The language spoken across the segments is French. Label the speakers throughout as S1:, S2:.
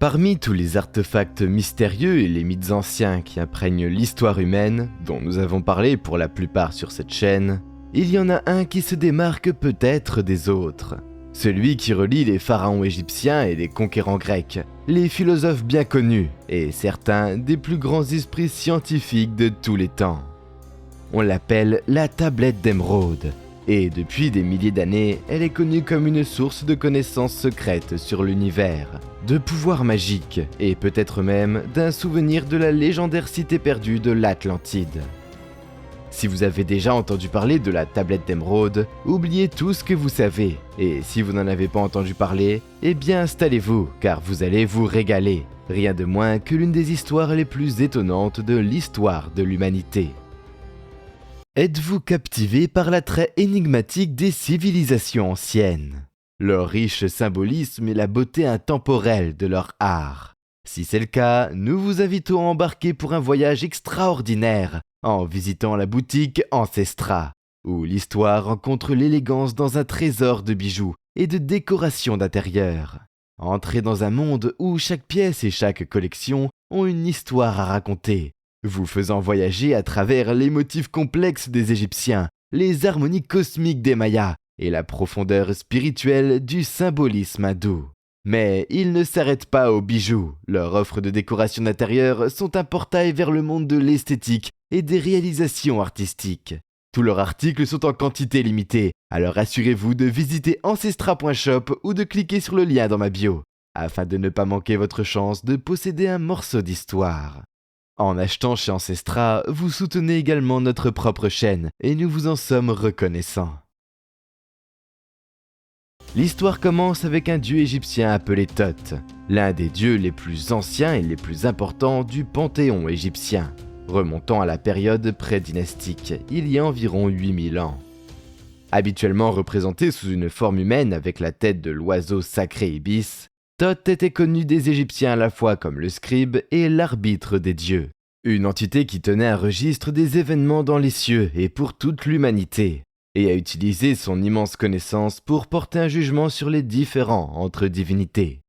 S1: Parmi tous les artefacts mystérieux et les mythes anciens qui imprègnent l'histoire humaine, dont nous avons parlé pour la plupart sur cette chaîne, il y en a un qui se démarque peut-être des autres. Celui qui relie les pharaons égyptiens et les conquérants grecs, les philosophes bien connus et certains des plus grands esprits scientifiques de tous les temps. On l'appelle la tablette d'émeraude, et depuis des milliers d'années, elle est connue comme une source de connaissances secrètes sur l'univers, de pouvoirs magiques et peut-être même d'un souvenir de la légendaire cité perdue de l'Atlantide. Si vous avez déjà entendu parler de la tablette d'émeraude, oubliez tout ce que vous savez, et si vous n'en avez pas entendu parler, eh bien installez-vous, car vous allez vous régaler. Rien de moins que l'une des histoires les plus étonnantes de l'histoire de l'humanité. Êtes-vous captivé par l'attrait énigmatique des civilisations anciennes, leur riche symbolisme et la beauté intemporelle de leur art? Si c'est le cas, nous vous invitons à embarquer pour un voyage extraordinaire en visitant la boutique Ancestra, où l'histoire rencontre l'élégance dans un trésor de bijoux et de décorations d'intérieur. Entrez dans un monde où chaque pièce et chaque collection ont une histoire à raconter, vous faisant voyager à travers les motifs complexes des Égyptiens, les harmonies cosmiques des Mayas et la profondeur spirituelle du symbolisme hindou. Mais ils ne s'arrêtent pas aux bijoux. Leurs offres de décoration d'intérieur sont un portail vers le monde de l'esthétique et des réalisations artistiques. Tous leurs articles sont en quantité limitée, alors assurez-vous de visiter ancestra.shop ou de cliquer sur le lien dans ma bio, afin de ne pas manquer votre chance de posséder un morceau d'histoire. En achetant chez Ancestra, vous soutenez également notre propre chaîne et nous vous en sommes reconnaissants. L'histoire commence avec un dieu égyptien appelé Thoth, l'un des dieux les plus anciens et les plus importants du panthéon égyptien, remontant à la période pré-dynastique, il y a environ 8000 ans. Habituellement représenté sous une forme humaine avec la tête de l'oiseau sacré Ibis, Thoth était connu des Égyptiens à la fois comme le scribe et l'arbitre des dieux, une entité qui tenait un registre des événements dans les cieux et pour toute l'humanité, et a utilisé son immense connaissance pour porter un jugement sur les différends entre divinités.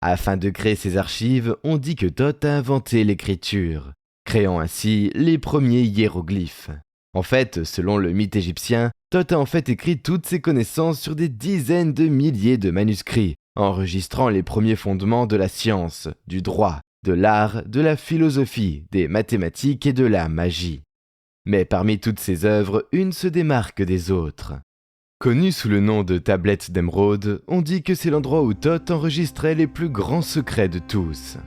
S1: Afin de créer ces archives, on dit que Thoth a inventé l'écriture, créant ainsi les premiers hiéroglyphes. En fait, selon le mythe égyptien, Thoth a en fait écrit toutes ses connaissances sur des dizaines de milliers de manuscrits, enregistrant les premiers fondements de la science, du droit, de l'art, de la philosophie, des mathématiques et de la magie. Mais parmi toutes ces œuvres, une se démarque des autres. Connue sous le nom de tablette d'émeraude, on dit que c'est l'endroit où Thoth enregistrait les plus grands secrets de tous.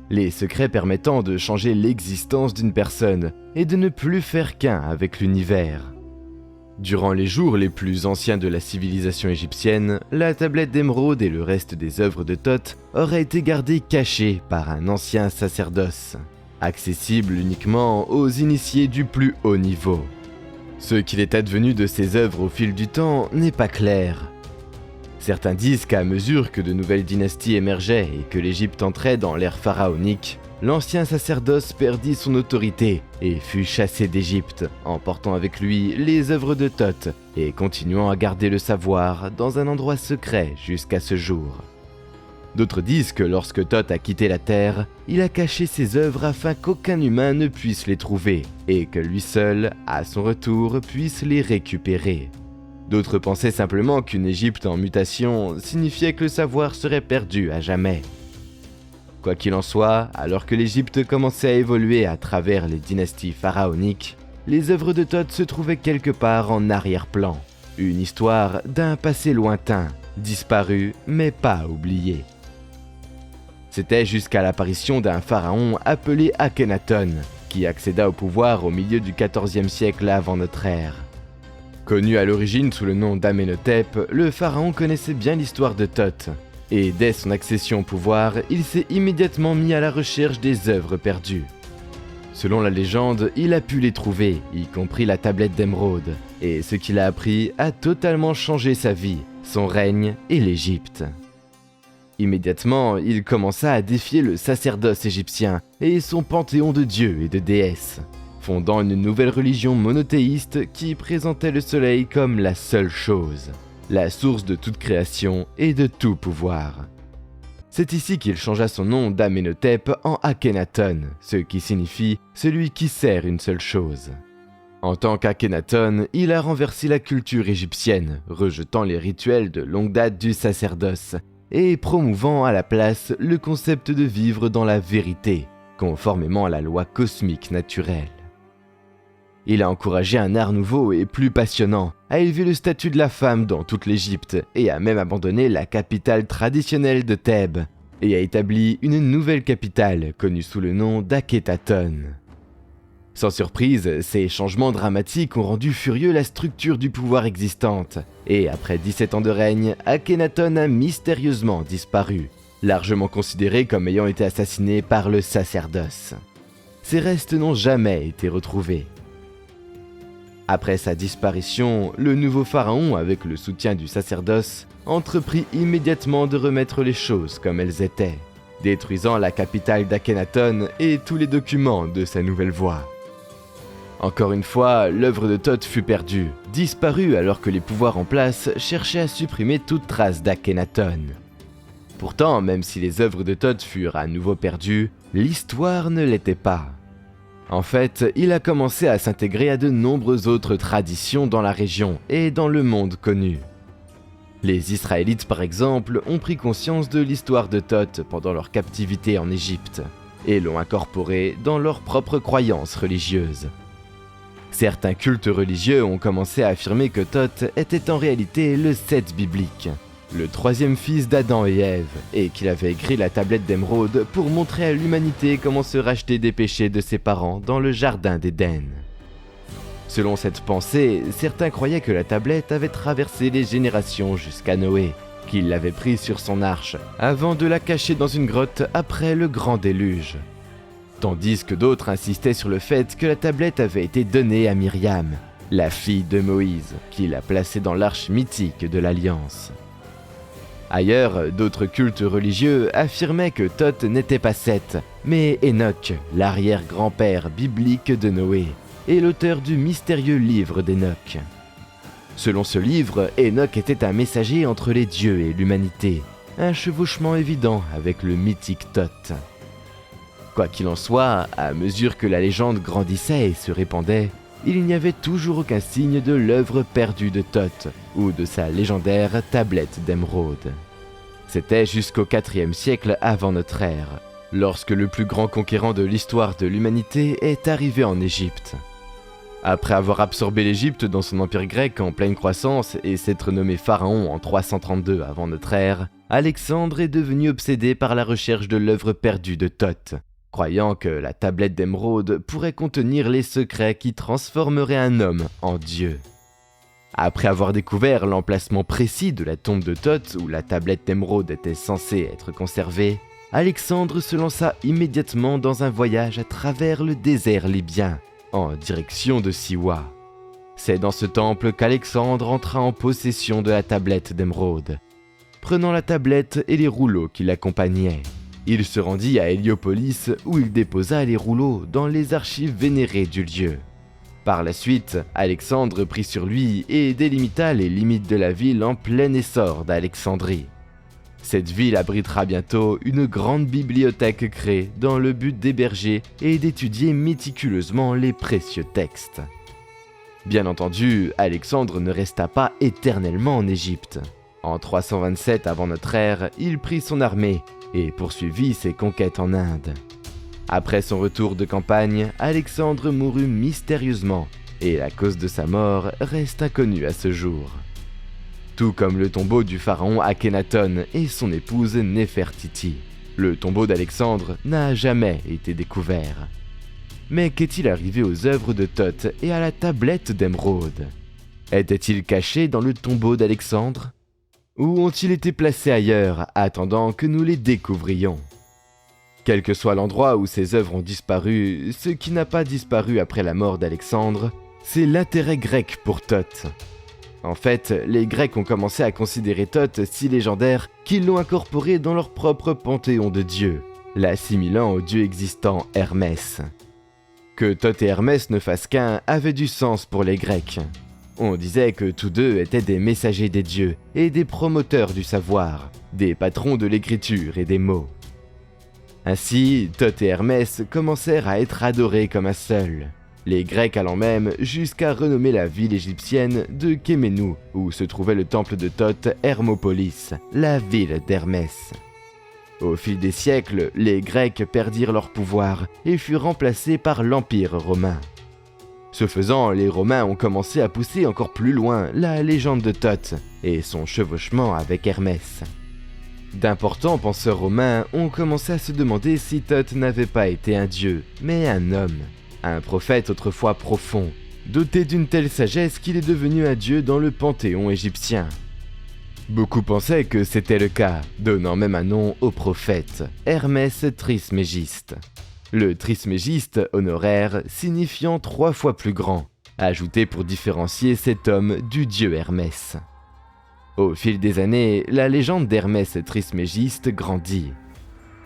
S1: Les secrets permettant de changer l'existence d'une personne et de ne plus faire qu'un avec l'univers. Durant les jours les plus anciens de la civilisation égyptienne, la tablette d'émeraude et le reste des œuvres de Thoth auraient été gardées cachées par un ancien sacerdoce, accessible uniquement aux initiés du plus haut niveau. Ce qu'il est advenu de ces œuvres au fil du temps n'est pas clair. Certains disent qu'à mesure que de nouvelles dynasties émergeaient et que l'Égypte entrait dans l'ère pharaonique, l'ancien sacerdoce perdit son autorité et fut chassé d'Égypte, emportant avec lui les œuvres de Thoth et continuant à garder le savoir dans un endroit secret jusqu'à ce jour. D'autres disent que lorsque Thoth a quitté la Terre, il a caché ses œuvres afin qu'aucun humain ne puisse les trouver et que lui seul, à son retour, puisse les récupérer. D'autres pensaient simplement qu'une Égypte en mutation signifiait que le savoir serait perdu à jamais. Quoi qu'il en soit, alors que l'Égypte commençait à évoluer à travers les dynasties pharaoniques, les œuvres de Thoth se trouvaient quelque part en arrière-plan, une histoire d'un passé lointain, disparu mais pas oublié. C'était jusqu'à l'apparition d'un pharaon appelé Akhenaton, qui accéda au pouvoir au milieu du XIVe siècle avant notre ère. Connu à l'origine sous le nom d'Amenhotep, le pharaon connaissait bien l'histoire de Thoth, et dès son accession au pouvoir, il s'est immédiatement mis à la recherche des œuvres perdues. Selon la légende, il a pu les trouver, y compris la tablette d'émeraude, et ce qu'il a appris a totalement changé sa vie, son règne et l'Égypte. Immédiatement, il commença à défier le sacerdoce égyptien et son panthéon de dieux et de déesses, fondant une nouvelle religion monothéiste qui présentait le soleil comme la seule chose, la source de toute création et de tout pouvoir. C'est ici qu'il changea son nom d'Amenhotep en Akhenaton, ce qui signifie « celui qui sert une seule chose ». En tant qu'Akhenaton, il a renversé la culture égyptienne, rejetant les rituels de longue date du sacerdoce et promouvant à la place le concept de vivre dans la vérité, conformément à la loi cosmique naturelle. Il a encouragé un art nouveau et plus passionnant, a élevé le statut de la femme dans toute l'Égypte et a même abandonné la capitale traditionnelle de Thèbes et a établi une nouvelle capitale connue sous le nom d'Akhénaton. Sans surprise, ces changements dramatiques ont rendu furieux la structure du pouvoir existante et après 17 ans de règne, Akhénaton a mystérieusement disparu, largement considéré comme ayant été assassiné par le sacerdoce. Ses restes n'ont jamais été retrouvés. Après sa disparition, le nouveau pharaon, avec le soutien du sacerdoce, entreprit immédiatement de remettre les choses comme elles étaient, détruisant la capitale d'Akhénaton et tous les documents de sa nouvelle voie. Encore une fois, l'œuvre de Thoth fut perdue, disparue alors que les pouvoirs en place cherchaient à supprimer toute trace d'Akhénaton. Pourtant, même si les œuvres de Thoth furent à nouveau perdues, l'histoire ne l'était pas. En fait, il a commencé à s'intégrer à de nombreuses autres traditions dans la région et dans le monde connu. Les Israélites, par exemple, ont pris conscience de l'histoire de Thoth pendant leur captivité en Égypte et l'ont incorporée dans leurs propres croyances religieuses. Certains cultes religieux ont commencé à affirmer que Thoth était en réalité le Seth biblique, le troisième fils d'Adam et Ève, et qu'il avait écrit la tablette d'émeraude pour montrer à l'humanité comment se racheter des péchés de ses parents dans le jardin d'Éden. Selon cette pensée, certains croyaient que la tablette avait traversé les générations jusqu'à Noé, qu'il l'avait prise sur son arche, avant de la cacher dans une grotte après le grand déluge. Tandis que d'autres insistaient sur le fait que la tablette avait été donnée à Myriam, la fille de Moïse, qui l'a placée dans l'arche mythique de l'Alliance. Ailleurs, d'autres cultes religieux affirmaient que Thoth n'était pas Seth, mais Enoch, l'arrière-grand-père biblique de Noé, et l'auteur du mystérieux livre d'Enoch. Selon ce livre, Enoch était un messager entre les dieux et l'humanité, un chevauchement évident avec le mythique Thoth. Quoi qu'il en soit, à mesure que la légende grandissait et se répandait, il n'y avait toujours aucun signe de l'œuvre perdue de Thoth ou de sa légendaire tablette d'émeraude. C'était jusqu'au IVe siècle avant notre ère, lorsque le plus grand conquérant de l'histoire de l'humanité est arrivé en Égypte. Après avoir absorbé l'Égypte dans son empire grec en pleine croissance et s'être nommé pharaon en 332 avant notre ère, Alexandre est devenu obsédé par la recherche de l'œuvre perdue de Thoth, croyant que la tablette d'émeraude pourrait contenir les secrets qui transformeraient un homme en Dieu. Après avoir découvert l'emplacement précis de la tombe de Thoth où la tablette d'émeraude était censée être conservée, Alexandre se lança immédiatement dans un voyage à travers le désert libyen, en direction de Siwa. C'est dans ce temple qu'Alexandre entra en possession de la tablette d'émeraude. Prenant la tablette et les rouleaux qui l'accompagnaient, il se rendit à Héliopolis où il déposa les rouleaux dans les archives vénérées du lieu. Par la suite, Alexandre prit sur lui et délimita les limites de la ville en plein essor d'Alexandrie. Cette ville abritera bientôt une grande bibliothèque créée dans le but d'héberger et d'étudier méticuleusement les précieux textes. Bien entendu, Alexandre ne resta pas éternellement en Égypte. En 327 avant notre ère, il prit son armée et poursuivit ses conquêtes en Inde. Après son retour de campagne, Alexandre mourut mystérieusement et la cause de sa mort reste inconnue à ce jour. Tout comme le tombeau du pharaon Akhénaton et son épouse Néfertiti, le tombeau d'Alexandre n'a jamais été découvert. Mais qu'est-il arrivé aux œuvres de Thoth et à la tablette d'émeraude? Étaient-ils cachés dans le tombeau d'Alexandre? Ou ont-ils été placés ailleurs, attendant que nous les découvrions? Quel que soit l'endroit où ces œuvres ont disparu, ce qui n'a pas disparu après la mort d'Alexandre, c'est l'intérêt grec pour Thoth. En fait, les Grecs ont commencé à considérer Thoth si légendaire qu'ils l'ont incorporé dans leur propre panthéon de dieux, l'assimilant au dieu existant Hermès. Que Thoth et Hermès ne fassent qu'un avait du sens pour les Grecs. On disait que tous deux étaient des messagers des dieux et des promoteurs du savoir, des patrons de l'écriture et des mots. Ainsi, Thoth et Hermès commencèrent à être adorés comme un seul, les Grecs allant même jusqu'à renommer la ville égyptienne de Kéménou, où se trouvait le temple de Thoth, Hermopolis, la ville d'Hermès. Au fil des siècles, les Grecs perdirent leur pouvoir et furent remplacés par l'Empire romain. Ce faisant, les Romains ont commencé à pousser encore plus loin la légende de Thoth et son chevauchement avec Hermès. D'importants penseurs romains ont commencé à se demander si Thoth n'avait pas été un dieu, mais un homme, un prophète autrefois profond, doté d'une telle sagesse qu'il est devenu un dieu dans le panthéon égyptien. Beaucoup pensaient que c'était le cas, donnant même un nom au prophète, Hermès Trismégiste. Le Trismégiste honoraire signifiant 3 fois plus grand, ajouté pour différencier cet homme du dieu Hermès. Au fil des années, la légende d'Hermès Trismégiste grandit.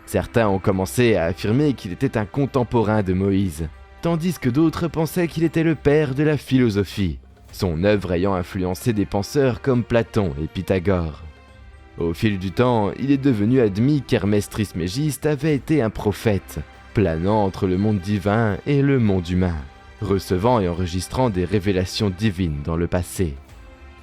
S1: Certains ont commencé à affirmer qu'il était un contemporain de Moïse, tandis que d'autres pensaient qu'il était le père de la philosophie, son œuvre ayant influencé des penseurs comme Platon et Pythagore. Au fil du temps, il est devenu admis qu'Hermès Trismégiste avait été un prophète, planant entre le monde divin et le monde humain, recevant et enregistrant des révélations divines dans le passé.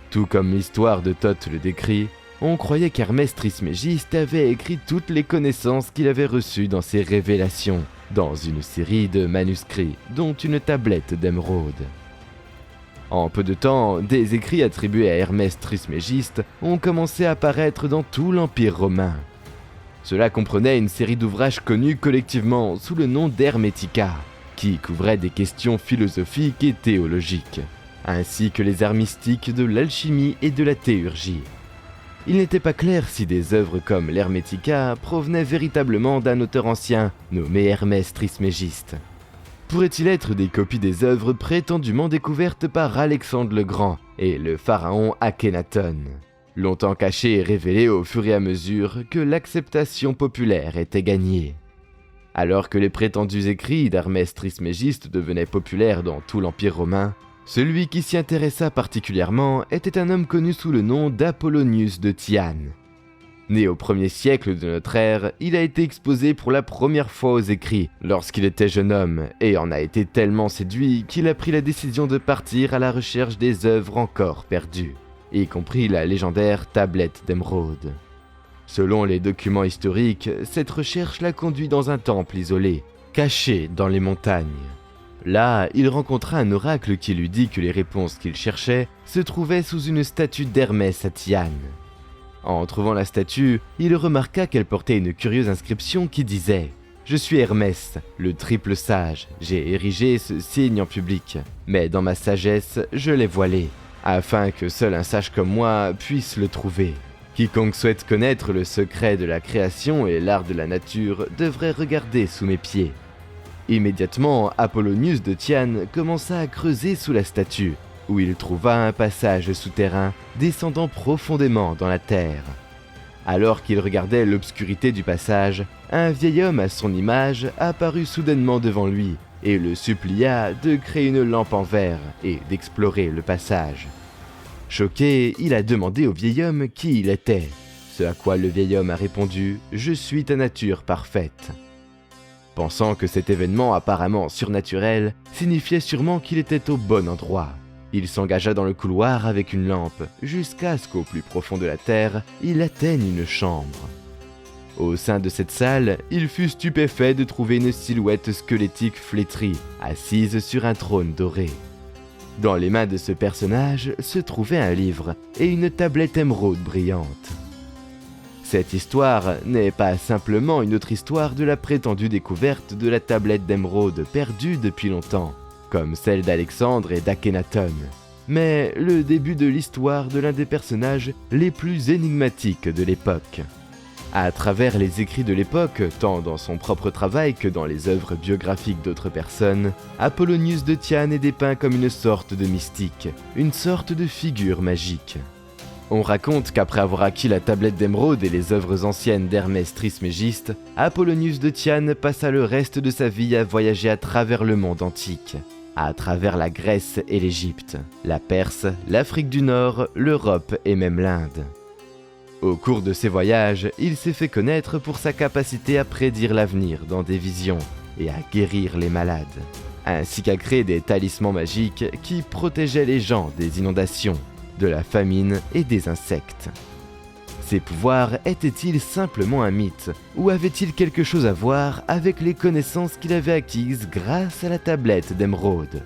S1: Tout comme l'histoire de Thoth le décrit, on croyait qu'Hermès Trismégiste avait écrit toutes les connaissances qu'il avait reçues dans ses révélations, dans une série de manuscrits, dont une tablette d'émeraude. En peu de temps, des écrits attribués à Hermès Trismégiste ont commencé à apparaître dans tout l'Empire romain. Cela comprenait une série d'ouvrages connus collectivement sous le nom d'Hermetica, qui couvraient des questions philosophiques et théologiques, ainsi que les arts mystiques de l'alchimie et de la théurgie. Il n'était pas clair si des œuvres comme l'Hermetica provenaient véritablement d'un auteur ancien nommé Hermès Trismégiste. Pourrait-il être des copies des œuvres prétendument découvertes par Alexandre le Grand et le pharaon Akhenaton, longtemps cachées et révélées au fur et à mesure que l'acceptation populaire était gagnée? Alors que les prétendus écrits d'Hermès Trismégiste devenaient populaires dans tout l'Empire romain, celui qui s'y intéressa particulièrement était un homme connu sous le nom d'Apollonius de Tyane. Né au 1er siècle de notre ère, il a été exposé pour la première fois aux écrits lorsqu'il était jeune homme et en a été tellement séduit qu'il a pris la décision de partir à la recherche des œuvres encore perdues, y compris la légendaire tablette d'émeraude. Selon les documents historiques, cette recherche l'a conduit dans un temple isolé, caché dans les montagnes. Là, il rencontra un oracle qui lui dit que les réponses qu'il cherchait se trouvaient sous une statue d'Hermès à Tyane. En trouvant la statue, il remarqua qu'elle portait une curieuse inscription qui disait « Je suis Hermès, le triple sage, j'ai érigé ce signe en public, mais dans ma sagesse, je l'ai voilé, afin que seul un sage comme moi puisse le trouver. Quiconque souhaite connaître le secret de la création et l'art de la nature devrait regarder sous mes pieds. » Immédiatement, Apollonius de Tyane commença à creuser sous la statue, où il trouva un passage souterrain descendant profondément dans la terre. Alors qu'il regardait l'obscurité du passage, un vieil homme à son image apparut soudainement devant lui et le supplia de créer une lampe en verre et d'explorer le passage. Choqué, il a demandé au vieil homme qui il était, ce à quoi le vieil homme a répondu « Je suis ta nature parfaite ». Pensant que cet événement apparemment surnaturel signifiait sûrement qu'il était au bon endroit, il s'engagea dans le couloir avec une lampe, jusqu'à ce qu'au plus profond de la terre, il atteigne une chambre. Au sein de cette salle, il fut stupéfait de trouver une silhouette squelettique flétrie, assise sur un trône doré. Dans les mains de ce personnage se trouvait un livre et une tablette émeraude brillante. Cette histoire n'est pas simplement une autre histoire de la prétendue découverte de la tablette d'émeraude perdue depuis longtemps, comme celle d'Alexandre et d'Akhenaton, mais le début de l'histoire de l'un des personnages les plus énigmatiques de l'époque. À travers les écrits de l'époque, tant dans son propre travail que dans les œuvres biographiques d'autres personnes, Apollonius de Tyane est dépeint comme une sorte de mystique, une sorte de figure magique. On raconte qu'après avoir acquis la tablette d'émeraude et les œuvres anciennes d'Hermès Trismégiste, Apollonius de Tyane passa le reste de sa vie à voyager à travers le monde antique, à travers la Grèce et l'Égypte, la Perse, l'Afrique du Nord, l'Europe et même l'Inde. Au cours de ses voyages, il s'est fait connaître pour sa capacité à prédire l'avenir dans des visions et à guérir les malades, ainsi qu'à créer des talismans magiques qui protégeaient les gens des inondations, de la famine et des insectes. Ces pouvoirs étaient-ils simplement un mythe, ou avaient-ils quelque chose à voir avec les connaissances qu'il avait acquises grâce à la tablette d'émeraude ?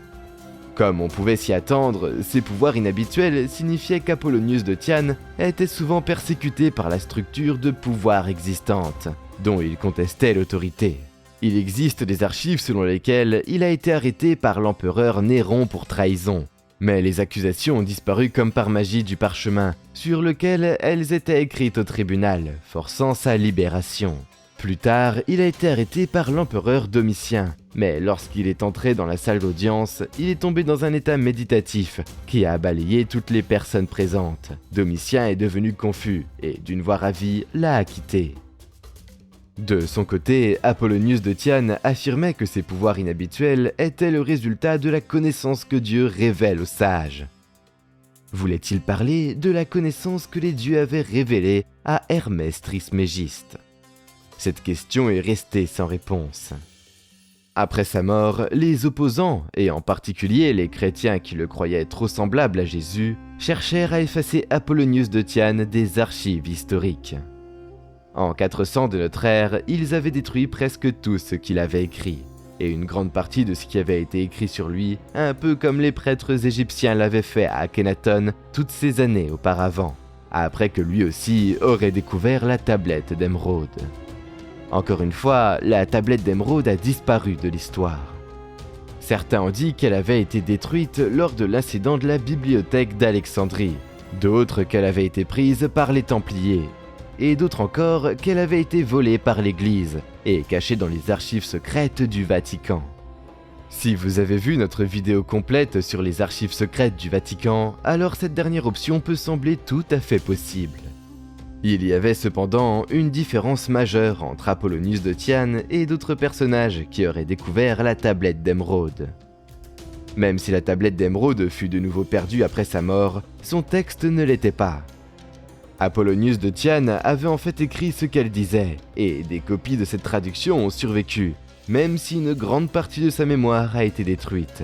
S1: Comme on pouvait s'y attendre, ces pouvoirs inhabituels signifiaient qu'Apollonius de Tyane était souvent persécuté par la structure de pouvoir existante, dont il contestait l'autorité. Il existe des archives selon lesquelles il a été arrêté par l'empereur Néron pour trahison, mais les accusations ont disparu comme par magie du parchemin sur lequel elles étaient écrites au tribunal, forçant sa libération. Plus tard, il a été arrêté par l'empereur Domitien, mais lorsqu'il est entré dans la salle d'audience, il est tombé dans un état méditatif qui a balayé toutes les personnes présentes. Domitien est devenu confus et, d'une voix ravie, l'a acquitté. De son côté, Apollonius de Tyane affirmait que ses pouvoirs inhabituels étaient le résultat de la connaissance que Dieu révèle aux sages. Voulait-il parler de la connaissance que les dieux avaient révélée à Hermès Trismégiste ? Cette question est restée sans réponse. Après sa mort, les opposants, et en particulier les chrétiens qui le croyaient trop semblable à Jésus, cherchèrent à effacer Apollonius de Tyane des archives historiques. En 400 de notre ère, ils avaient détruit presque tout ce qu'il avait écrit, et une grande partie de ce qui avait été écrit sur lui, un peu comme les prêtres égyptiens l'avaient fait à Akhenaton toutes ces années auparavant, après que lui aussi aurait découvert la tablette d'émeraude. Encore une fois, la tablette d'émeraude a disparu de l'histoire. Certains ont dit qu'elle avait été détruite lors de l'incident de la bibliothèque d'Alexandrie, d'autres qu'elle avait été prise par les Templiers, et d'autres encore qu'elle avait été volée par l'Église et cachée dans les archives secrètes du Vatican. Si vous avez vu notre vidéo complète sur les archives secrètes du Vatican, alors cette dernière option peut sembler tout à fait possible. Il y avait cependant une différence majeure entre Apollonius de Tyane et d'autres personnages qui auraient découvert la tablette d'émeraude. Même si la tablette d'émeraude fut de nouveau perdue après sa mort, son texte ne l'était pas. Apollonius de Tyane avait en fait écrit ce qu'elle disait, et des copies de cette traduction ont survécu, même si une grande partie de sa mémoire a été détruite.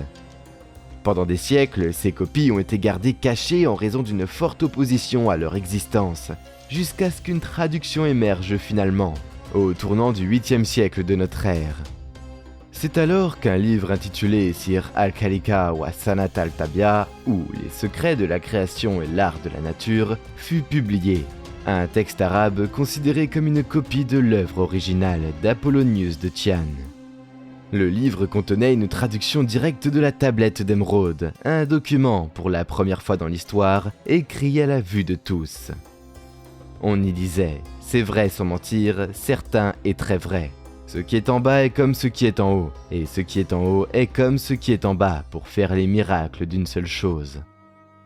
S1: Pendant des siècles, ces copies ont été gardées cachées en raison d'une forte opposition à leur existence, jusqu'à ce qu'une traduction émerge finalement, au tournant du 8e siècle de notre ère. C'est alors qu'un livre intitulé Sir al-Khalika wa Sanat al-Tabia, ou Les secrets de la création et l'art de la nature, fut publié, un texte arabe considéré comme une copie de l'œuvre originale d'Apollonius de Tyane. Le livre contenait une traduction directe de la tablette d'émeraude, un document, pour la première fois dans l'histoire, écrit à la vue de tous. On y disait, c'est vrai sans mentir, certain et très vrai. Ce qui est en bas est comme ce qui est en haut, et ce qui est en haut est comme ce qui est en bas pour faire les miracles d'une seule chose.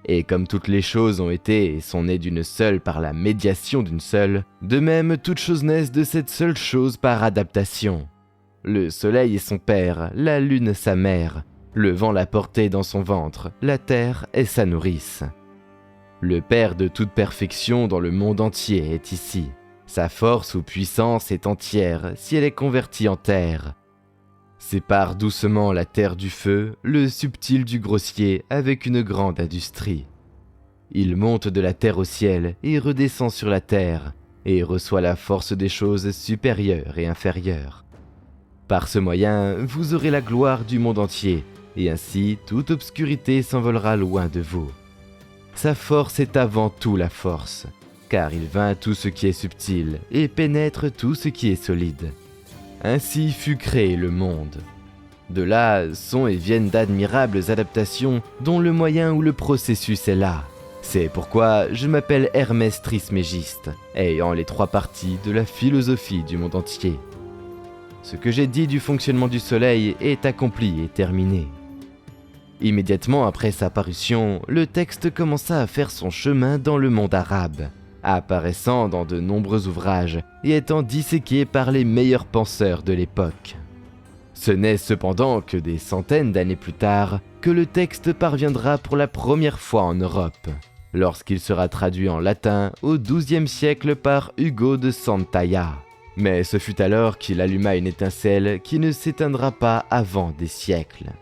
S1: Et comme toutes les choses ont été et sont nées d'une seule par la médiation d'une seule, de même toutes choses naissent de cette seule chose par adaptation. Le soleil est son père, la lune sa mère, le vent l'a porté dans son ventre, la terre est sa nourrice. Le père de toute perfection dans le monde entier est ici. Sa force ou puissance est entière si elle est convertie en terre. Sépare doucement la terre du feu, le subtil du grossier avec une grande industrie. Il monte de la terre au ciel et redescend sur la terre, et reçoit la force des choses supérieures et inférieures. Par ce moyen, vous aurez la gloire du monde entier, et ainsi toute obscurité s'envolera loin de vous. Sa force est avant tout la force, car il vainc tout ce qui est subtil et pénètre tout ce qui est solide. Ainsi fut créé le monde. De là sont et viennent d'admirables adaptations dont le moyen ou le processus est là. C'est pourquoi je m'appelle Hermès Trismégiste, ayant les 3 parties de la philosophie du monde entier. Ce que j'ai dit du fonctionnement du soleil est accompli et terminé. Immédiatement après sa parution, le texte commença à faire son chemin dans le monde arabe, apparaissant dans de nombreux ouvrages et étant disséqué par les meilleurs penseurs de l'époque. Ce n'est cependant que des centaines d'années plus tard que le texte parviendra pour la première fois en Europe, lorsqu'il sera traduit en latin au XIIe siècle par Hugo de Santalla. Mais ce fut alors qu'il alluma une étincelle qui ne s'éteindra pas avant des siècles.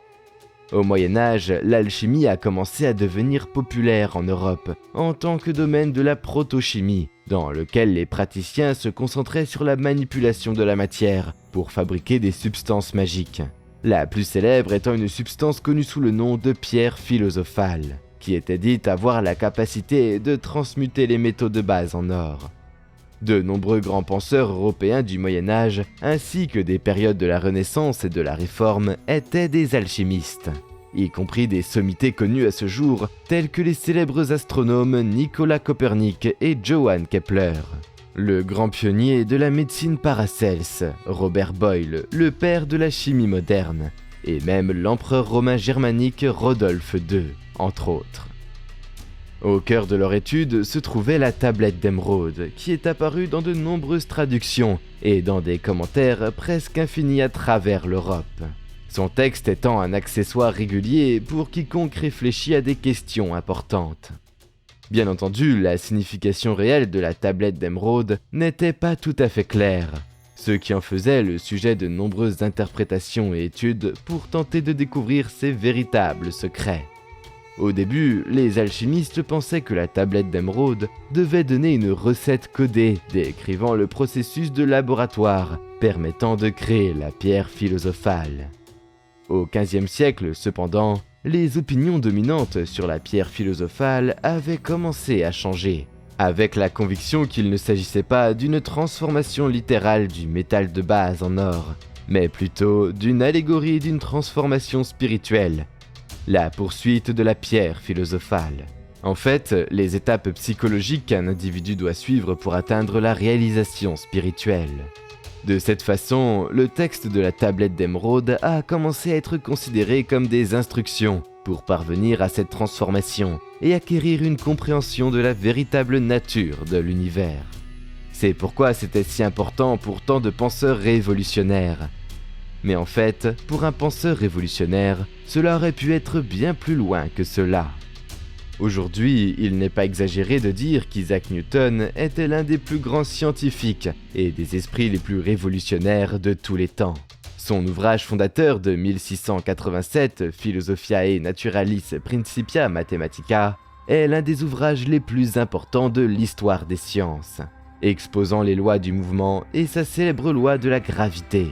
S1: Au Moyen-Âge, l'alchimie a commencé à devenir populaire en Europe en tant que domaine de la protochimie, dans lequel les praticiens se concentraient sur la manipulation de la matière pour fabriquer des substances magiques. La plus célèbre étant une substance connue sous le nom de pierre philosophale, qui était dite avoir la capacité de transmuter les métaux de base en or. De nombreux grands penseurs européens du Moyen-Âge, ainsi que des périodes de la Renaissance et de la Réforme, étaient des alchimistes, y compris des sommités connues à ce jour, tels que les célèbres astronomes Nicolas Copernic et Johann Kepler. Le grand pionnier de la médecine Paracelse, Robert Boyle, le père de la chimie moderne, et même l'empereur romain germanique Rodolphe II, entre autres. Au cœur de leur étude se trouvait la tablette d'émeraude, qui est apparue dans de nombreuses traductions et dans des commentaires presque infinis à travers l'Europe. Son texte étant un accessoire régulier pour quiconque réfléchit à des questions importantes. Bien entendu, la signification réelle de la tablette d'émeraude n'était pas tout à fait claire, ce qui en faisait le sujet de nombreuses interprétations et études pour tenter de découvrir ses véritables secrets. Au début, les alchimistes pensaient que la tablette d'émeraude devait donner une recette codée décrivant le processus de laboratoire permettant de créer la pierre philosophale. Au XVe siècle, cependant, les opinions dominantes sur la pierre philosophale avaient commencé à changer, avec la conviction qu'il ne s'agissait pas d'une transformation littérale du métal de base en or, mais plutôt d'une allégorie d'une transformation spirituelle, la poursuite de la pierre philosophale. En fait, les étapes psychologiques qu'un individu doit suivre pour atteindre la réalisation spirituelle. De cette façon, le texte de la tablette d'émeraude a commencé à être considéré comme des instructions pour parvenir à cette transformation et acquérir une compréhension de la véritable nature de l'univers. C'est pourquoi c'était si important pour tant de penseurs révolutionnaires. Mais en fait, pour un penseur révolutionnaire, cela aurait pu être bien plus loin que cela. Aujourd'hui, il n'est pas exagéré de dire qu'Isaac Newton était l'un des plus grands scientifiques et des esprits les plus révolutionnaires de tous les temps. Son ouvrage fondateur de 1687, Philosophiae Naturalis Principia Mathematica, est l'un des ouvrages les plus importants de l'histoire des sciences, exposant les lois du mouvement et sa célèbre loi de la gravité.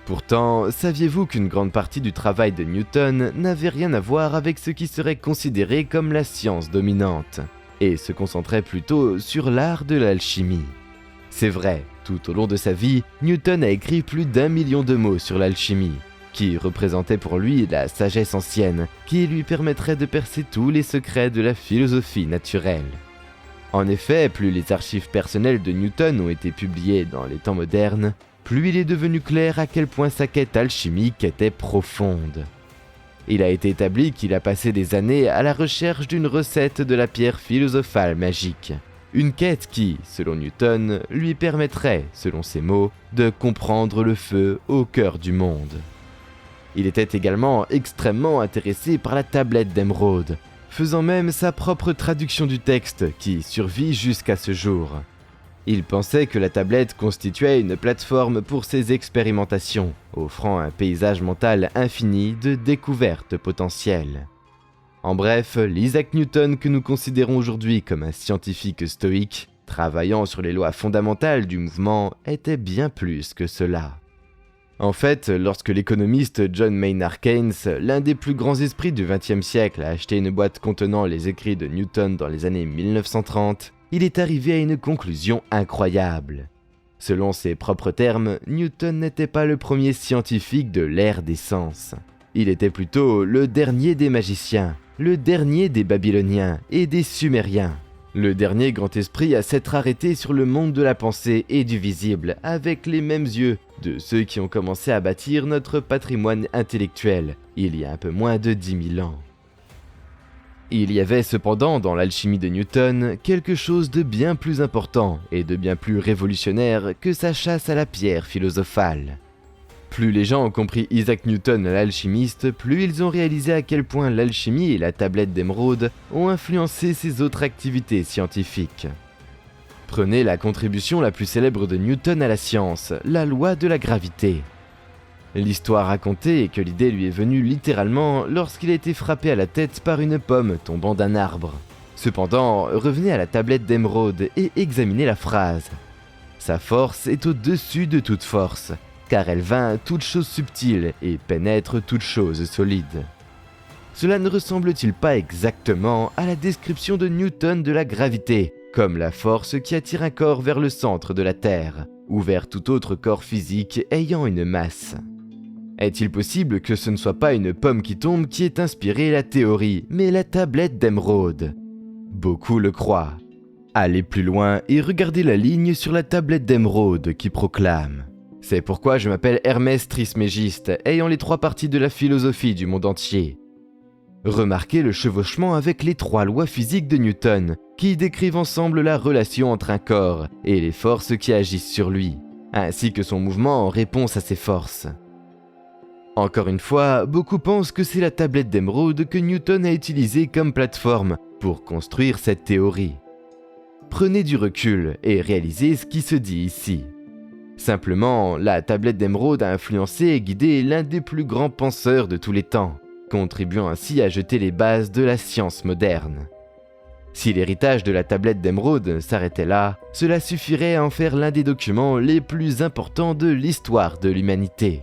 S1: Pourtant, saviez-vous qu'une grande partie du travail de Newton n'avait rien à voir avec ce qui serait considéré comme la science dominante, et se concentrait plutôt sur l'art de l'alchimie? C'est vrai, tout au long de sa vie, Newton a écrit plus d'1 million de mots sur l'alchimie, qui représentait pour lui la sagesse ancienne, qui lui permettrait de percer tous les secrets de la philosophie naturelle. En effet, plus les archives personnelles de Newton ont été publiées dans les temps modernes, plus il est devenu clair à quel point sa quête alchimique était profonde. Il a été établi qu'il a passé des années à la recherche d'une recette de la pierre philosophale magique. Une quête qui, selon Newton, lui permettrait, selon ses mots, de comprendre le feu au cœur du monde. Il était également extrêmement intéressé par la tablette d'émeraude, faisant même sa propre traduction du texte qui survit jusqu'à ce jour. Il pensait que la tablette constituait une plateforme pour ses expérimentations, offrant un paysage mental infini de découvertes potentielles. En bref, l'Isaac Newton que nous considérons aujourd'hui comme un scientifique stoïque, travaillant sur les lois fondamentales du mouvement, était bien plus que cela. En fait, lorsque l'économiste John Maynard Keynes, l'un des plus grands esprits du XXe siècle, a acheté une boîte contenant les écrits de Newton dans les années 1930, il est arrivé à une conclusion incroyable. Selon ses propres termes, Newton n'était pas le premier scientifique de l'ère des sciences. Il était plutôt le dernier des magiciens, le dernier des Babyloniens et des Sumériens. Le dernier grand esprit à s'être arrêté sur le monde de la pensée et du visible avec les mêmes yeux de ceux qui ont commencé à bâtir notre patrimoine intellectuel il y a un peu moins de 10 000 ans. Il y avait cependant dans l'alchimie de Newton quelque chose de bien plus important et de bien plus révolutionnaire que sa chasse à la pierre philosophale. Plus les gens ont compris Isaac Newton l'alchimiste, plus ils ont réalisé à quel point l'alchimie et la tablette d'émeraude ont influencé ses autres activités scientifiques. Prenez la contribution la plus célèbre de Newton à la science, la loi de la gravité. L'histoire racontée est que l'idée lui est venue littéralement lorsqu'il a été frappé à la tête par une pomme tombant d'un arbre. Cependant, revenez à la tablette d'émeraude et examinez la phrase. Sa force est au-dessus de toute force, car elle vainc toute chose subtile et pénètre toute chose solide. Cela ne ressemble-t-il pas exactement à la description de Newton de la gravité, comme la force qui attire un corps vers le centre de la Terre, ou vers tout autre corps physique ayant une masse? Est-il possible que ce ne soit pas une pomme qui tombe qui ait inspiré la théorie, mais la tablette d'émeraude? Beaucoup le croient. Allez plus loin et regardez la ligne sur la tablette d'émeraude qui proclame « C'est pourquoi je m'appelle Hermès Trismégiste, ayant les 3 parties de la philosophie du monde entier. » Remarquez le chevauchement avec les 3 lois physiques de Newton, qui décrivent ensemble la relation entre un corps et les forces qui agissent sur lui, ainsi que son mouvement en réponse à ces forces. Encore une fois, beaucoup pensent que c'est la tablette d'émeraude que Newton a utilisée comme plateforme pour construire cette théorie. Prenez du recul et réalisez ce qui se dit ici. Simplement, la tablette d'émeraude a influencé et guidé l'un des plus grands penseurs de tous les temps, contribuant ainsi à jeter les bases de la science moderne. Si l'héritage de la tablette d'émeraude s'arrêtait là, cela suffirait à en faire l'un des documents les plus importants de l'histoire de l'humanité.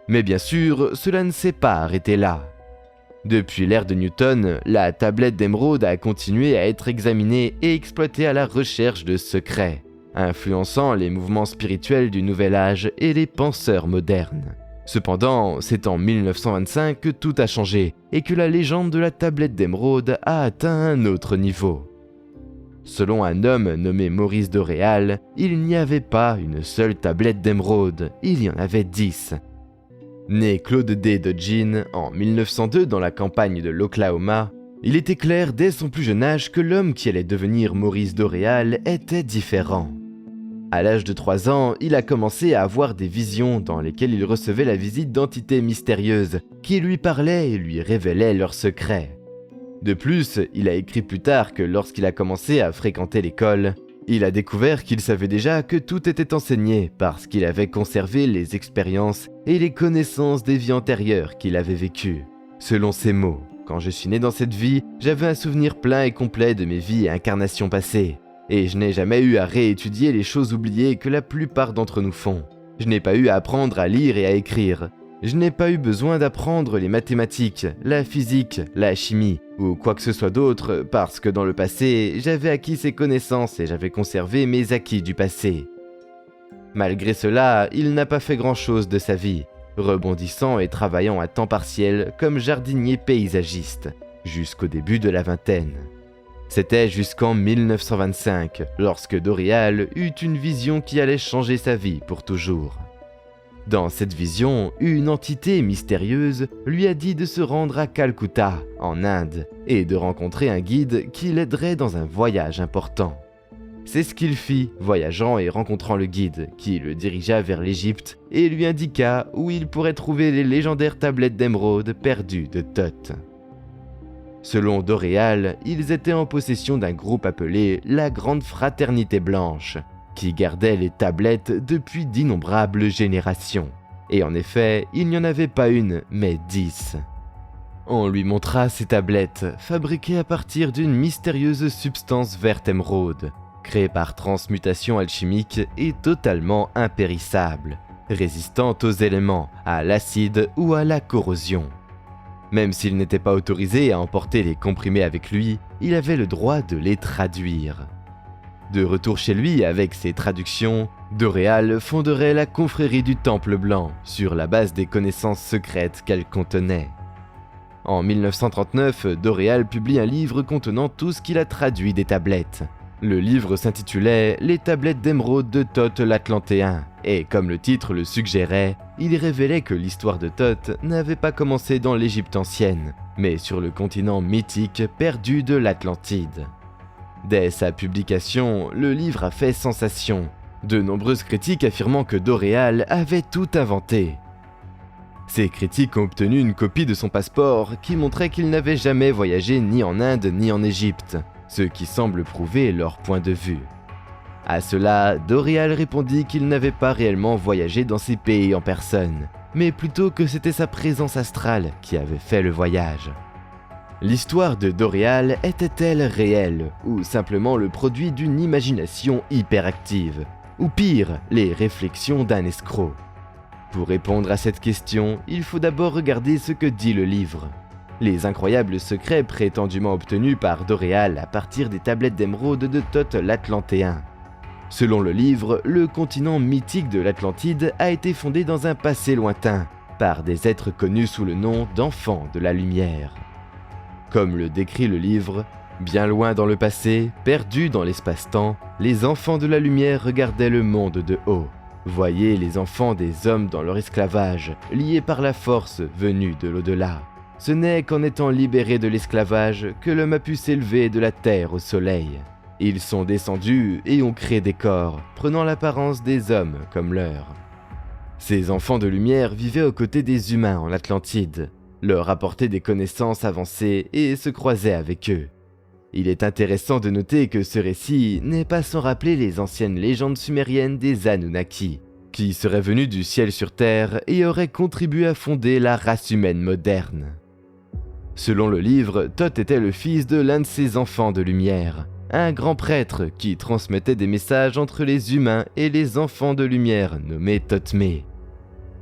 S1: Mais bien sûr, cela ne s'est pas arrêté là. Depuis l'ère de Newton, la tablette d'émeraude a continué à être examinée et exploitée à la recherche de secrets, influençant les mouvements spirituels du Nouvel Âge et les penseurs modernes. Cependant, c'est en 1925 que tout a changé et que la légende de la tablette d'émeraude a atteint un autre niveau. Selon un homme nommé Maurice Doréal, il n'y avait pas une seule tablette d'émeraude, il y en avait 10. Né Claude D. Dodgin en 1902 dans la campagne de l'Oklahoma, il était clair dès son plus jeune âge que l'homme qui allait devenir Maurice Doréal était différent. À l'âge de 3 ans, il a commencé à avoir des visions dans lesquelles il recevait la visite d'entités mystérieuses qui lui parlaient et lui révélaient leurs secrets. De plus, il a écrit plus tard que lorsqu'il a commencé à fréquenter l'école, il a découvert qu'il savait déjà que tout était enseigné parce qu'il avait conservé les expériences et les connaissances des vies antérieures qu'il avait vécues. Selon ses mots, « Quand je suis né dans cette vie, j'avais un souvenir plein et complet de mes vies et incarnations passées. Et je n'ai jamais eu à réétudier les choses oubliées que la plupart d'entre nous font. Je n'ai pas eu à apprendre à lire et à écrire. Je n'ai pas eu besoin d'apprendre les mathématiques, la physique, la chimie ou quoi que ce soit d'autre parce que dans le passé, j'avais acquis ces connaissances et j'avais conservé mes acquis du passé. » Malgré cela, il n'a pas fait grand-chose de sa vie, rebondissant et travaillant à temps partiel comme jardinier paysagiste, jusqu'au début de la vingtaine. C'était jusqu'en 1925, lorsque Doréal eut une vision qui allait changer sa vie pour toujours. Dans cette vision, une entité mystérieuse lui a dit de se rendre à Calcutta, en Inde, et de rencontrer un guide qui l'aiderait dans un voyage important. C'est ce qu'il fit, voyageant et rencontrant le guide, qui le dirigea vers l'Égypte et lui indiqua où il pourrait trouver les légendaires tablettes d'émeraude perdues de Thoth. Selon Doréal, ils étaient en possession d'un groupe appelé la Grande Fraternité Blanche, qui gardait les tablettes depuis d'innombrables générations. Et en effet, il n'y en avait pas une, mais 10. On lui montra ces tablettes, fabriquées à partir d'une mystérieuse substance verte émeraude, créée par transmutation alchimique et totalement impérissable, résistante aux éléments, à l'acide ou à la corrosion. Même s'il n'était pas autorisé à emporter les comprimés avec lui, il avait le droit de les traduire. De retour chez lui avec ses traductions, Doréal fonderait la confrérie du Temple Blanc sur la base des connaissances secrètes qu'elle contenait. En 1939, Doréal publie un livre contenant tout ce qu'il a traduit des tablettes. Le livre s'intitulait « Les tablettes d'émeraude de Thoth l'Atlantéen » et comme le titre le suggérait, il révélait que l'histoire de Thoth n'avait pas commencé dans l'Égypte ancienne, mais sur le continent mythique perdu de l'Atlantide. Dès sa publication, le livre a fait sensation, de nombreuses critiques affirmant que Doréal avait tout inventé. Ces critiques ont obtenu une copie de son passeport qui montrait qu'il n'avait jamais voyagé ni en Inde ni en Égypte, ce qui semble prouver leur point de vue. À cela, Doreal répondit qu'il n'avait pas réellement voyagé dans ces pays en personne, mais plutôt que c'était sa présence astrale qui avait fait le voyage. L'histoire de Doreal était-elle réelle, ou simplement le produit d'une imagination hyperactive, ou pire, les réflexions d'un escroc? Pour répondre à cette question, il faut d'abord regarder ce que dit le livre. Les incroyables secrets prétendument obtenus par Doreal à partir des tablettes d'émeraude de Thoth l'Atlantéen. Selon le livre, le continent mythique de l'Atlantide a été fondé dans un passé lointain, par des êtres connus sous le nom d'enfants de la lumière. Comme le décrit le livre, bien loin dans le passé, perdus dans l'espace-temps, les enfants de la lumière regardaient le monde de haut, voyaient les enfants des hommes dans leur esclavage, liés par la force venue de l'au-delà. Ce n'est qu'en étant libérés de l'esclavage que l'homme a pu s'élever de la terre au soleil. Ils sont descendus et ont créé des corps, prenant l'apparence des hommes comme leurs. Ces enfants de lumière vivaient aux côtés des humains en Atlantide, leur apportaient des connaissances avancées et se croisaient avec eux. Il est intéressant de noter que ce récit n'est pas sans rappeler les anciennes légendes sumériennes des Anunnaki, qui seraient venus du ciel sur terre et auraient contribué à fonder la race humaine moderne. Selon le livre, Thoth était le fils de l'un de ces enfants de lumière, un grand prêtre qui transmettait des messages entre les humains et les enfants de lumière nommés Thothmé.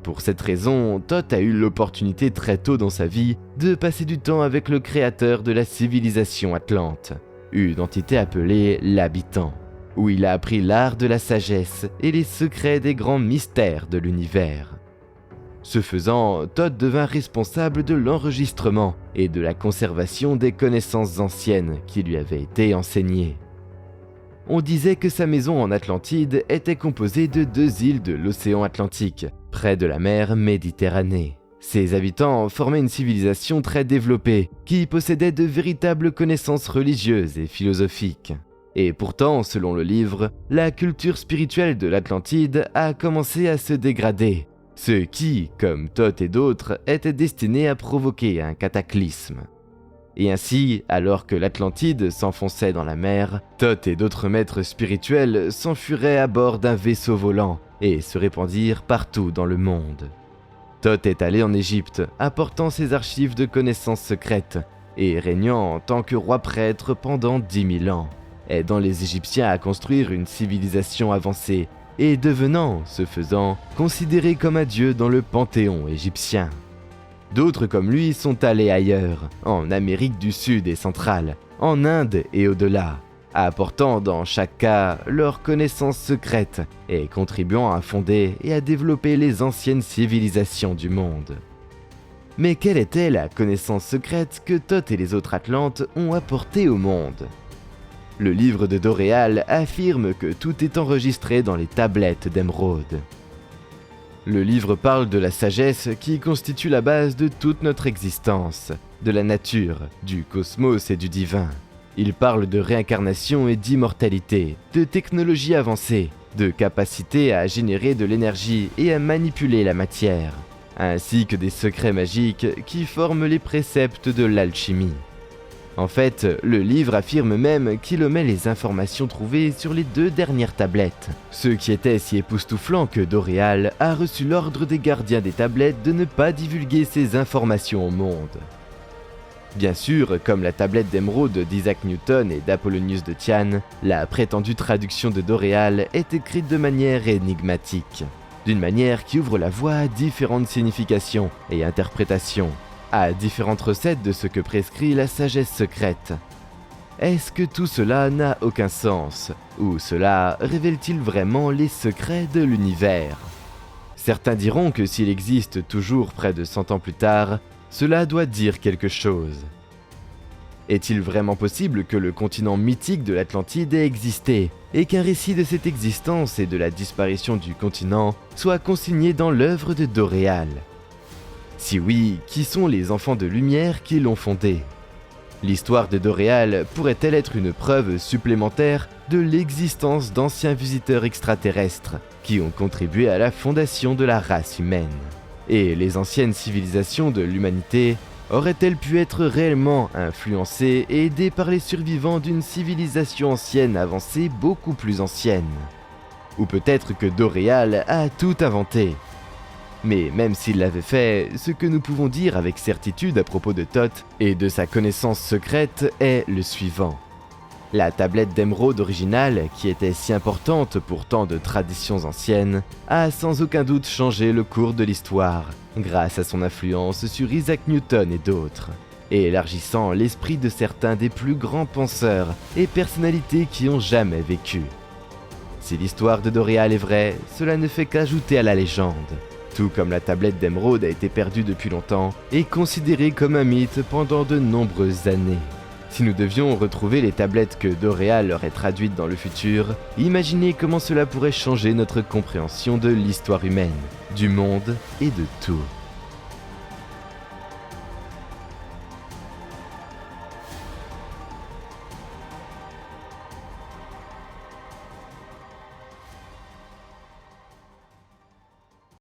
S1: Pour cette raison, Thoth a eu l'opportunité très tôt dans sa vie de passer du temps avec le créateur de la civilisation atlante, une entité appelée l'Habitant, où il a appris l'art de la sagesse et les secrets des grands mystères de l'univers. Ce faisant, Thoth devint responsable de l'enregistrement et de la conservation des connaissances anciennes qui lui avaient été enseignées. On disait que sa maison en Atlantide était composée de 2 îles de l'océan Atlantique, près de la mer Méditerranée. Ses habitants formaient une civilisation très développée, qui possédait de véritables connaissances religieuses et philosophiques. Et pourtant, selon le livre, la culture spirituelle de l'Atlantide a commencé à se dégrader, ce qui, comme Thoth et d'autres, était destiné à provoquer un cataclysme. Et ainsi, alors que l'Atlantide s'enfonçait dans la mer, Thoth et d'autres maîtres spirituels s'enfuiraient à bord d'un vaisseau volant et se répandirent partout dans le monde. Thoth est allé en Égypte, apportant ses archives de connaissances secrètes et régnant en tant que roi prêtre pendant 10 000 ans, aidant les Égyptiens à construire une civilisation avancée et devenant, ce faisant, considéré comme un dieu dans le panthéon égyptien. D'autres comme lui sont allés ailleurs, en Amérique du Sud et centrale, en Inde et au-delà, apportant dans chaque cas leurs connaissances secrètes et contribuant à fonder et à développer les anciennes civilisations du monde. Mais quelle était la connaissance secrète que Thoth et les autres Atlantes ont apportée au monde ? Le livre de Doreal affirme que tout est enregistré dans les tablettes d'émeraude. Le livre parle de la sagesse qui constitue la base de toute notre existence, de la nature, du cosmos et du divin. Il parle de réincarnation et d'immortalité, de technologie avancée, de capacité à générer de l'énergie et à manipuler la matière, ainsi que des secrets magiques qui forment les préceptes de l'alchimie. En fait, le livre affirme même qu'il omet les informations trouvées sur les 2 dernières tablettes, ce qui était si époustouflant que Doreal a reçu l'ordre des gardiens des tablettes de ne pas divulguer ces informations au monde. Bien sûr, comme la tablette d'émeraude d'Isaac Newton et d'Apollonius de Tyane, la prétendue traduction de Doreal est écrite de manière énigmatique, d'une manière qui ouvre la voie à différentes significations et interprétations, à différentes recettes de ce que prescrit la sagesse secrète. Est-ce que tout cela n'a aucun sens, ou cela révèle-t-il vraiment les secrets de l'univers ? Certains diront que s'il existe toujours près de 100 ans plus tard, cela doit dire quelque chose. Est-il vraiment possible que le continent mythique de l'Atlantide ait existé, et qu'un récit de cette existence et de la disparition du continent soit consigné dans l'œuvre de Doreal ? Si oui, qui sont les enfants de lumière qui l'ont fondé ? L'histoire de Doreal pourrait-elle être une preuve supplémentaire de l'existence d'anciens visiteurs extraterrestres qui ont contribué à la fondation de la race humaine ? Et les anciennes civilisations de l'humanité auraient-elles pu être réellement influencées et aidées par les survivants d'une civilisation ancienne avancée beaucoup plus ancienne? Ou peut-être que Doréal a tout inventé. Mais même s'il l'avait fait, ce que nous pouvons dire avec certitude à propos de Thoth et de sa connaissance secrète est le suivant. La tablette d'émeraude originale, qui était si importante pour tant de traditions anciennes, a sans aucun doute changé le cours de l'histoire, grâce à son influence sur Isaac Newton et d'autres, et élargissant l'esprit de certains des plus grands penseurs et personnalités qui ont jamais vécu. Si l'histoire de Doréal est vraie, cela ne fait qu'ajouter à la légende. Tout comme la tablette d'émeraude a été perdue depuis longtemps et considérée comme un mythe pendant de nombreuses années. Si nous devions retrouver les tablettes que Doréal aurait traduites dans le futur, imaginez comment cela pourrait changer notre compréhension de l'histoire humaine, du monde et de tout.